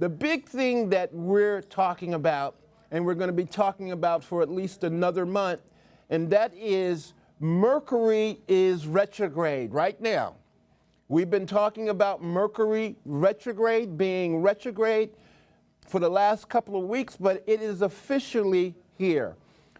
The big thing that we're talking about, and we're going to be talking about for at least another month, and that is Mercury is retrograde right now. We've been talking about Mercury retrograde being retrograde for the last couple of weeks, but it is officially here.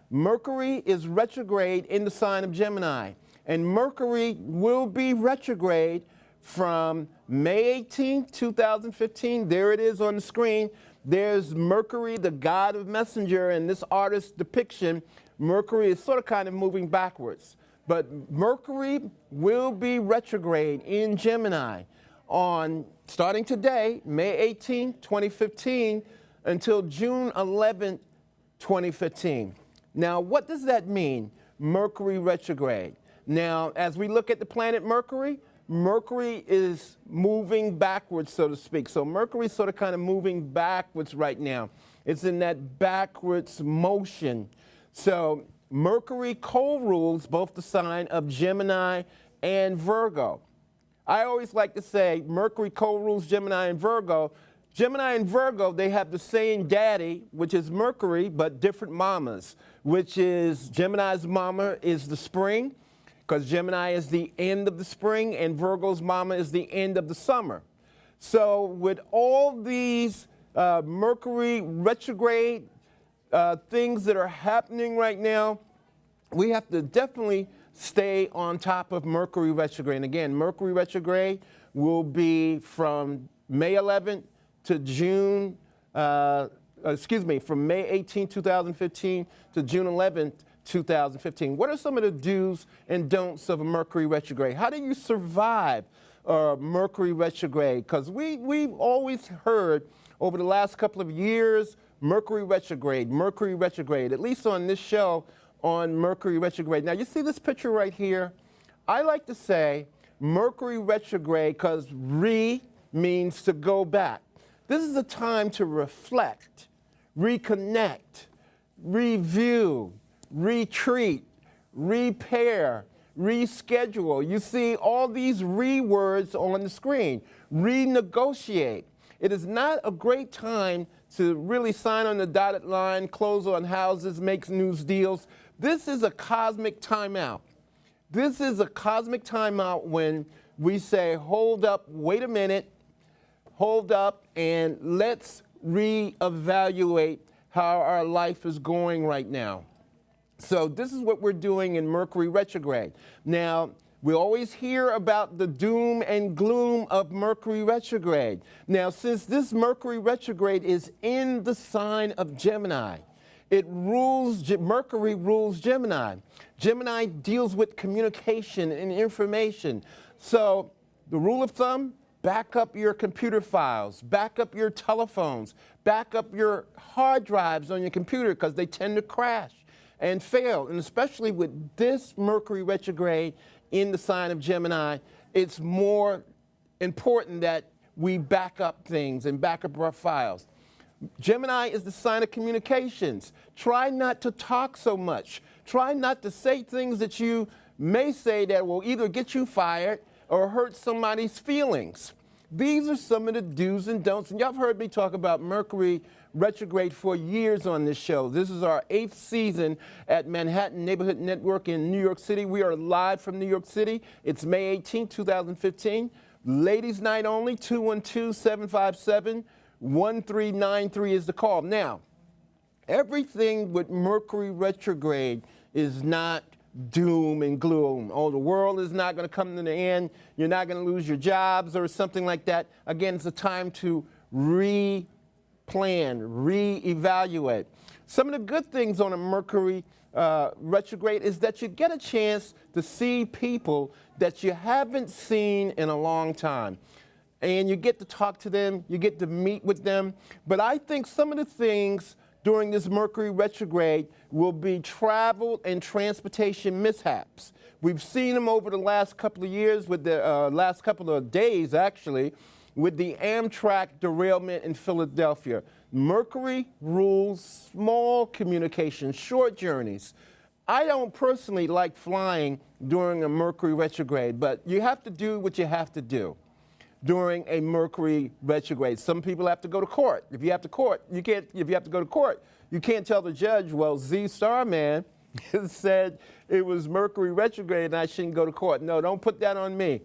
Mercury is retrograde in the sign of Gemini, and Mercury will be retrograde from May 18th, 2015. There it is on the screen. There's Mercury, the god of messenger, and this artist's depiction. Mercury is sort of kind of moving backwards. But Mercury will be retrograde in Gemini on starting today, May 18, 2015, until June 11, 2015. Now, what does that mean, Mercury retrograde? Now, as we look at the planet Mercury, Mercury is moving backwards, so to speak. So Mercury is sort of kind of moving backwards right now. It's in that backwards motion. So Mercury co-rules both the sign of Gemini and Virgo. I always like to say Mercury co-rules Gemini and Virgo. Gemini and Virgo, they have the same daddy, which is Mercury, but different mamas, which is Gemini's mama is the spring, because Gemini is the end of the spring, and Virgo's mama is the end of the summer. So with all these Mercury retrograde things that are happening right now, we have to definitely stay on top of Mercury retrograde. And again, Mercury retrograde will be from May 11th to June, from May 18, 2015 to June 11th, 2015. What are some of the do's and don'ts of a Mercury retrograde? How do you survive Mercury retrograde? Because we've always heard over the last couple of years, Mercury retrograde, at least on this show on Mercury retrograde. Now, you see this picture right here? I like to say Mercury retrograde because means to go back. This is a time to reflect, reconnect, review, retreat, repair, reschedule. You see all these words on the screen. Renegotiate. It is not a great time to really sign on the dotted line, close on houses, make new deals. This is a cosmic timeout. This is a cosmic timeout when we say, hold up, wait a minute, hold up, and let's reevaluate how our life is going right now. So this is what we're doing in Mercury retrograde. Now, we always hear about the doom and gloom of Mercury retrograde. Now, since this Mercury retrograde is in the sign of Gemini, Mercury rules Gemini. Gemini deals with communication and information. So the rule of thumb, back up your computer files, back up your telephones, back up your hard drives on your computer because they tend to crash and fail. And especially with this Mercury retrograde in the sign of Gemini, it's more important that we back up things and back up our files. Gemini is the sign of communications. Try not to talk so much. Try not to say things that you may say that will either get you fired or hurt somebody's feelings. These are some of the do's and don'ts. And y'all have heard me talk about Mercury retrograde for years on this show. This is our 8th season at Manhattan Neighborhood Network in New York City. We are live from New York City. It's May 18, 2015. Ladies night only, 212-757-1393 is the call. Now, everything with Mercury retrograde is not doom and gloom. Oh, the world is not going to come to the end. You're not going to lose your jobs or something like that. Again, it's a time to replan, reevaluate. Some of the good things on a Mercury retrograde is that you get a chance to see people that you haven't seen in a long time. And you get to talk to them, you get to meet with them. But I think some of the things during this Mercury retrograde will be travel and transportation mishaps. We've seen them over the last couple of years, with the last couple of days actually, with the Amtrak derailment in Philadelphia. Mercury rules small communication, short journeys. I don't personally like flying during a Mercury retrograde, but you have to do what you have to do. during a Mercury retrograde. Some people have to go to court. If you have to go to court, you can't tell the judge, well, Z Starman said it was Mercury retrograde and I shouldn't go to court. No, don't put that on me.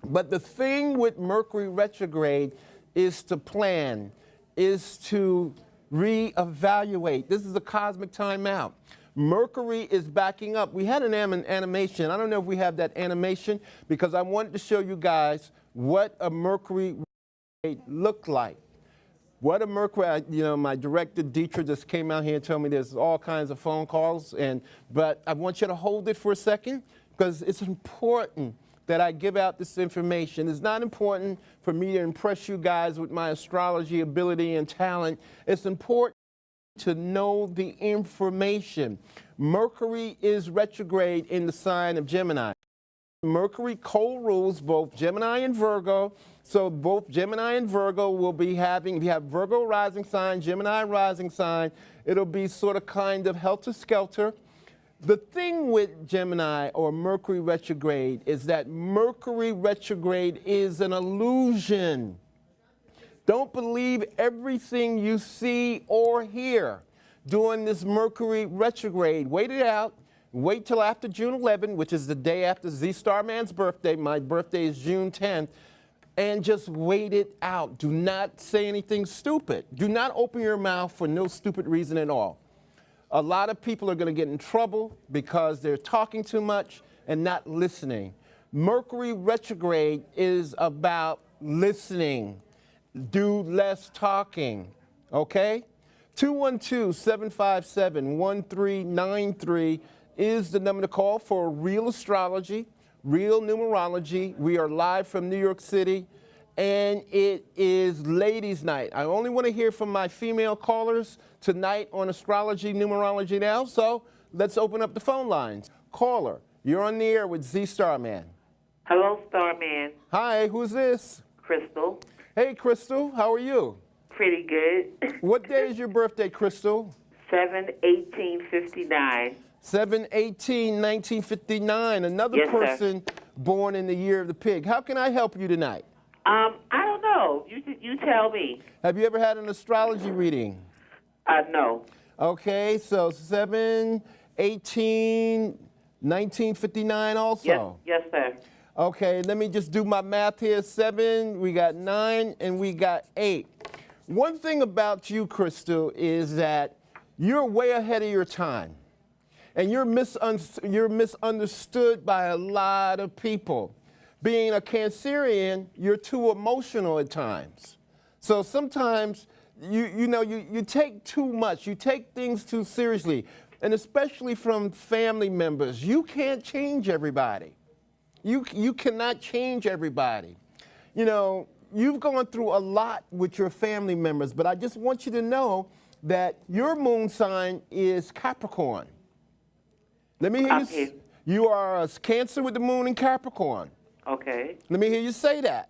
But the thing with Mercury retrograde is to plan, is to reevaluate. This is a cosmic timeout. Mercury is backing up. We had an animation. I don't know if we have that animation because I wanted to show you guys what a Mercury retrograde looked like. What a Mercury, my director, Dietrich, just came out here and told me there's all kinds of phone calls, but I want you to hold it for a second because it's important that I give out this information. It's not important for me to impress you guys with my astrology ability and talent. It's important to know the information. Mercury is retrograde in the sign of Gemini. Mercury co-rules both Gemini and Virgo, so both Gemini and Virgo will be having, if you have Virgo rising sign, Gemini rising sign, it'll be sort of kind of helter-skelter. The thing with Gemini or Mercury retrograde is that Mercury retrograde is an illusion. Don't believe everything you see or hear during this Mercury retrograde. Wait it out. Wait till after June 11, which is the day after Z Starman's birthday. My birthday is June 10th. And just wait it out. Do not say anything stupid. Do not open your mouth for no stupid reason at all. A lot of people are going to get in trouble because they're talking too much and not listening. Mercury retrograde is about listening. Do less talking, okay? 212-757-1393 is the number to call for real astrology, real numerology. We are live from New York City, and it is ladies' night. I only want to hear from my female callers tonight on Astrology Numerology Now, so let's open up the phone lines. Caller, you're on the air with Z Starman. Hello, Starman. Hi, who's this? Crystal. Hey, Crystal, how are you? Pretty good. What day is your birthday, Crystal? 7/18/59. 7/18/1959. Another Yes, person born in the year of the pig. How can I help you tonight? I don't know. You tell me. Have you ever had an astrology reading? No. Okay, so 7/18/1959 also. Yes, sir. Okay, let me just do my math here. 7, we got 9, and we got 8. One thing about you, Crystal, is that you're way ahead of your time. And you're misunderstood by a lot of people. Being a Cancerian, you're too emotional at times. So sometimes, you take too much. You take things too seriously. And especially from family members. You can't change everybody. You cannot change everybody. You've gone through a lot with your family members, but I just want you to know that your moon sign is Capricorn. Let me hear you. You are a Cancer with the moon in Capricorn. Okay. Let me hear you say that.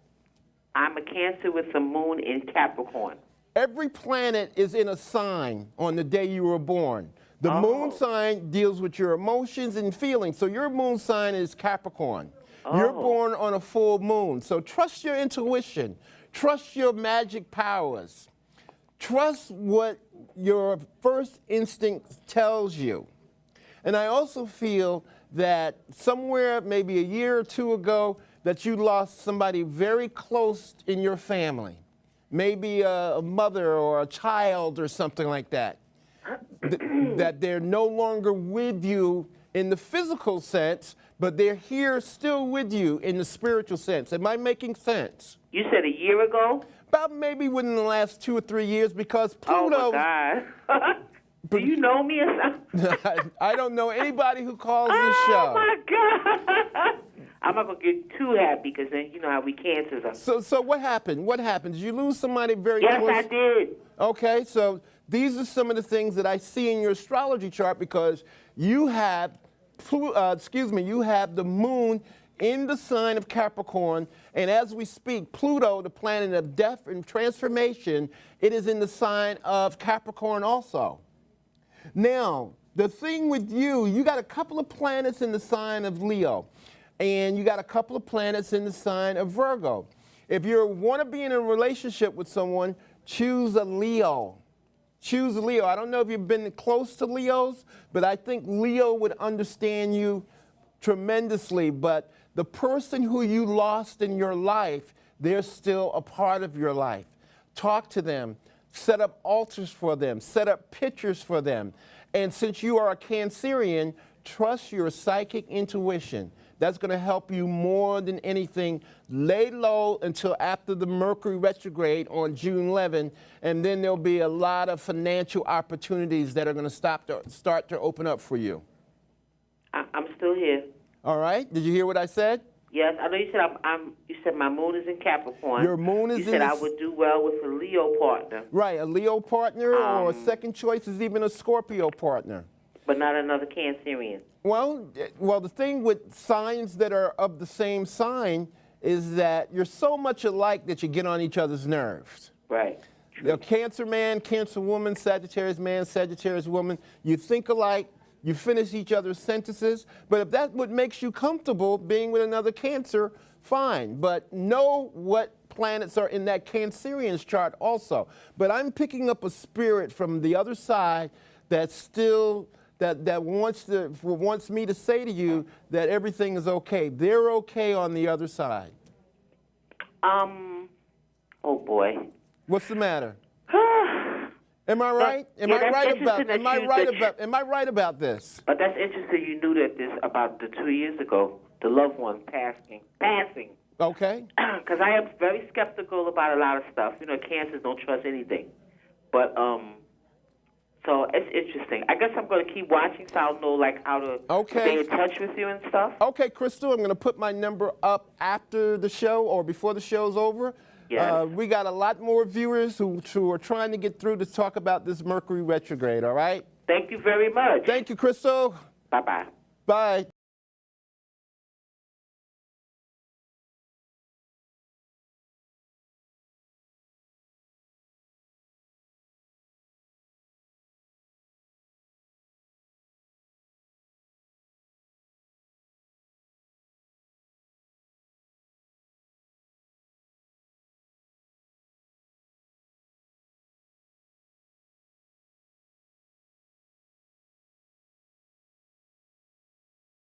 I'm a Cancer with the moon in Capricorn. Every planet is in a sign on the day you were born. The moon sign deals with your emotions and feelings. So your moon sign is Capricorn. You're born on a full moon. So trust your intuition. Trust your magic powers. Trust what your first instinct tells you. And I also feel that somewhere, maybe a year or two ago, that you lost somebody very close in your family. Maybe a mother or a child or something like that. That they're no longer with you in the physical sense, but they're here still with you in the spiritual sense. Am I making sense? You said a year ago? About maybe within the last 2 or 3 years, because Pluto... Oh, my God. Do you know me or something? I don't know anybody who calls this show. Oh, my God. I'm not going to get too happy because then you know how we Cancers are. So what happened? What happened? Did you lose somebody very close? Yes, I did. Okay, so these are some of the things that I see in your astrology chart because you have, you have the moon in the sign of Capricorn, and as we speak, Pluto, the planet of death and transformation, it is in the sign of Capricorn also. Now, the thing with you got a couple of planets in the sign of Leo, and you got a couple of planets in the sign of Virgo. If you want to be in a relationship with someone, choose a Leo. Choose a Leo. I don't know if you've been close to Leos, but I think Leo would understand you tremendously. But the person who you lost in your life, they're still a part of your life. Talk to them. Set up altars for them. Set up pictures for them. And since you are a Cancerian, trust your psychic intuition. That's going to help you more than anything. Lay low until after the Mercury retrograde on June 11, and then there'll be a lot of financial opportunities that are going to start to open up for you. I'm still here. All right. Did you hear what I said? Yes, I know you said you said my moon is in Capricorn. Your moon is You said I would do well with a Leo partner. Right, a Leo partner, or a second choice is even a Scorpio partner. But not another Cancerian. Well, the thing with signs that are of the same sign is that you're so much alike that you get on each other's nerves. Right. The Cancer man, Cancer woman, Sagittarius man, Sagittarius woman, you think alike, you finish each other's sentences, but if that's what makes you comfortable being with another Cancer, fine. But know what planets are in that Cancerian's chart also. But I'm picking up a spirit from the other side that's still, that wants me to say to you that everything is okay. They're okay on the other side. Oh boy. What's the matter? Am I right? Am I right about this? But that's interesting. You knew that this about the 2 years ago, the loved one passing. Okay. Because I am very skeptical about a lot of stuff. You know, Cancers don't trust anything. But so it's interesting. I guess I'm going to keep watching so I'll know like how to stay in touch with you and stuff. Okay, Crystal, I'm going to put my number up after the show or before the show's over. Yes. We got a lot more viewers who are trying to get through to talk about this Mercury retrograde, all right? Thank you very much. Thank you, Crystal. Bye-bye. Bye.